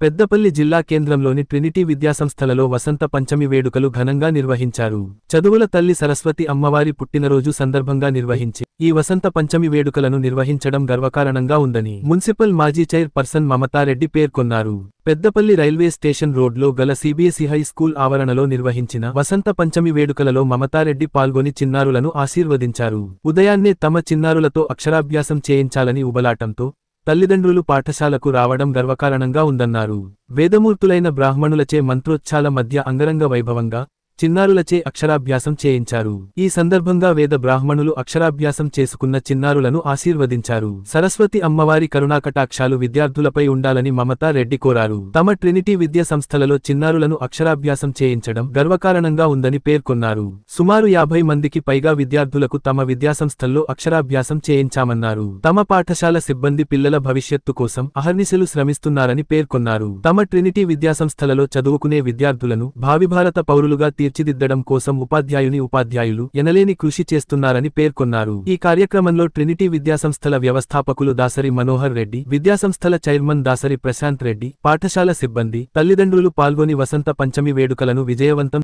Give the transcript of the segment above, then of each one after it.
పెద్దపల్లి జిల్లా కేంద్రంలోని ట్రినిటీ విద్యాసంస్థలలో వసంత పంచమి వేడుకలు ఘనంగా నిర్వహించారు. చదువుల తల్లి సరస్వతి అమ్మవారి పుట్టినరోజు సందర్భంగా నిర్వహించి ఈ వసంత పంచమి వేడుకలను నిర్వహించడం గర్వకారణంగా ఉందని మున్సిపల్ మాజీ చైర్ పర్సన్ మమతారెడ్డి పేర్కొన్నారు. పెద్దపల్లి రైల్వే స్టేషన్ రోడ్లో గల సిబిఎస్ఈ హై స్కూల్ ఆవరణలో నిర్వహించిన వసంత పంచమి వేడుకలలో మమతారెడ్డి పాల్గొని చిన్నారులను ఆశీర్వదించారు. ఉదయాన్నే తమ చిన్నారులతో అక్షరాభ్యాసం చేయించాలని ఉబలాటంతో తల్లిదండ్రులు పాఠశాలకు రావడం గర్వకారణంగా ఉందన్నారు. వేదమూర్తులైన బ్రాహ్మణులచే మంత్రోచ్చాల మధ్య అంగరంగ వైభవంగా చిన్నారులచే అక్షరాభ్యాసం చేయించారు. ఈ సందర్భంగా వేద బ్రాహ్మణులు అక్షరాభ్యాసం చేసుకున్న చిన్నారులను ఆశీర్వదించారు. సరస్వతి అమ్మవారి కరుణాకటాక్షాలు విద్యార్థులపై ఉండాలని మమతా రెడ్డి కోరారు. తమ ట్రినిటీ విద్యా సంస్థలలో చిన్నారులను అక్షరాభ్యాసం చేయించడం గర్వకారణంగా ఉందని పేర్కొన్నారు. సుమారు 50 మందికి పైగా విద్యార్థులకు తమ విద్యాసంస్థల్లో అక్షరాభ్యాసం చేయించామన్నారు. తమ పాఠశాల సిబ్బంది పిల్లల భవిష్యత్తు కోసం అహర్నిశలు శ్రమిస్తున్నారని పేర్కొన్నారు. తమ ట్రినిటీ విద్యాసంస్థలలో చదువుకునే విద్యార్థులను భావిభారత పౌరులుగా తీర్చిదిద్దడం కోసం ఉపాధ్యాయులు ఎనలేని కృషి చేస్తున్నారని పేర్కొన్నారు. ఈ కార్యక్రమంలో ట్రినిటీ విద్యాసంస్థల వ్యవస్థాపకులు దాసరి మనోహర్ రెడ్డి, విద్యాసంస్థల చైర్మన్ దాసరి ప్రశాంత్ రెడ్డి, పాఠశాల సిబ్బంది, తల్లిదండ్రులు పాల్గొని వసంత పంచమి వేడుకలను విజయవంతం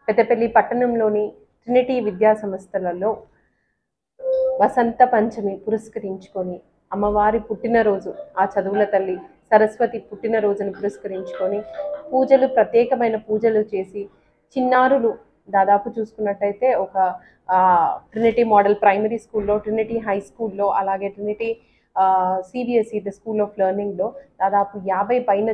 పెద్దపల్లి పట్టణంలోని ట్రినిటీ విద్యా సంస్థలలో వసంత పంచమి పురస్కరించుకొని అమ్మవారి పుట్టినరోజు, ఆ చదువుల తల్లి సరస్వతి పుట్టినరోజును పురస్కరించుకొని పూజలు, ప్రత్యేకమైన పూజలు చేసి చిన్నారులు దాదాపు చూసుకున్నట్టయితే ఒక ట్రినిటీ మోడల్ ప్రైమరీ స్కూల్లో, ట్రినిటీ హై స్కూల్లో, అలాగే Trinity CBSE the school of లెర్నింగ్లో దాదాపు 50 పైన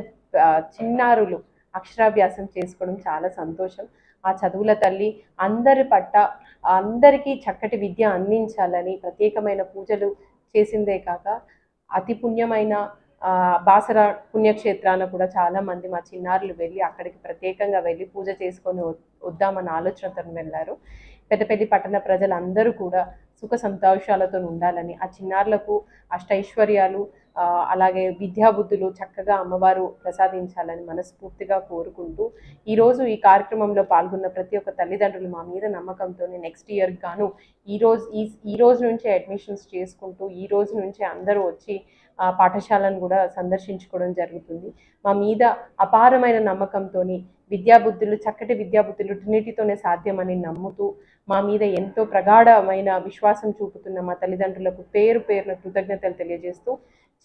చిన్నారులు అక్షరాభ్యాసం చేసుకోవడం చాలా సంతోషం. ఆ చదువుల తల్లి అందరికీ చక్కటి విద్య అందించాలని ప్రత్యేకమైన పూజలు చేసిందే కాక అతి పుణ్యమైన బాసర పుణ్యక్షేత్రాన కూడా చాలామంది మా చిన్నారులు వెళ్ళి అక్కడికి ప్రత్యేకంగా వెళ్ళి పూజ చేసుకొని వద్దామన్న ఆలోచనతో వెళ్ళారు. పెద్దపల్లి పట్టణ ప్రజలందరూ కూడా సుఖ సంతోషాలతో ఉండాలని, ఆ చిన్నారులకు అష్టైశ్వర్యాలు అలాగే విద్యాబుద్ధులు చక్కగా అమ్మవారు ప్రసాదించాలని మనస్ఫూర్తిగా కోరుకుంటూ ఈరోజు ఈ కార్యక్రమంలో పాల్గొన్న ప్రతి ఒక్క తల్లిదండ్రులు మా మీద నమ్మకంతో నెక్స్ట్ ఇయర్ గాను ఈ రోజు నుంచే అడ్మిషన్స్ చేసుకుంటూ ఈ రోజు నుంచే అందరూ వచ్చి పాఠశాలను కూడా సందర్శించుకోవడం జరుగుతుంది. మా మీద అపారమైన నమ్మకంతో చక్కటి విద్యాబుద్ధులు ట్రినిటీతోనే సాధ్యమని నమ్ముతూ మా మీద ఎంతో ప్రగాఢమైన విశ్వాసం చూపుతున్న మా తల్లిదండ్రులకు పేరున కృతజ్ఞతలు తెలియజేస్తూ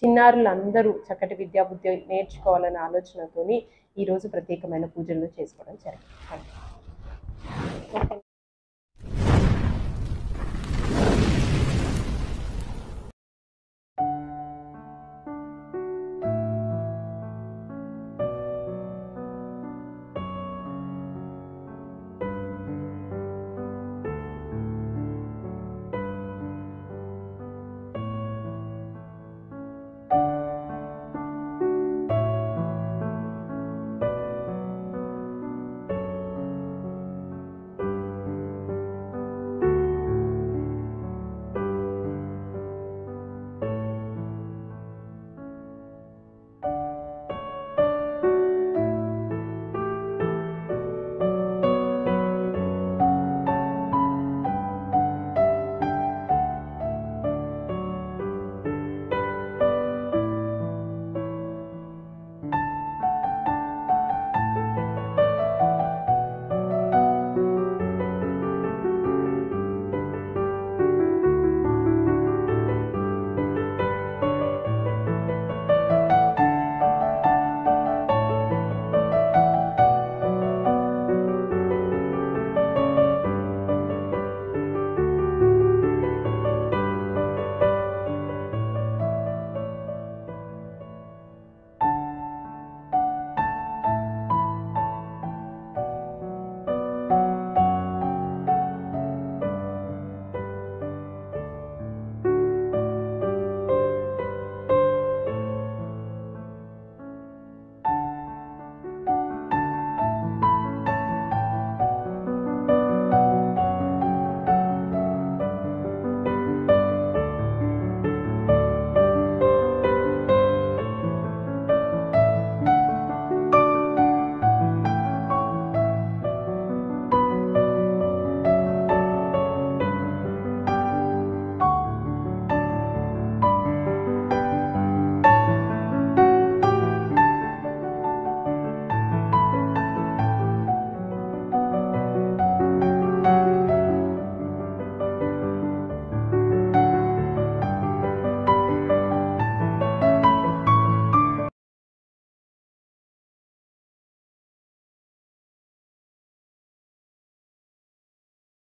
చిన్నారులందరూ చక్కటి విద్యాబుద్ధి నేర్చుకోవాలనే ఆలోచనతోని ఈరోజు ప్రత్యేకమైన పూజలు చేసుకోవడం జరిగింది.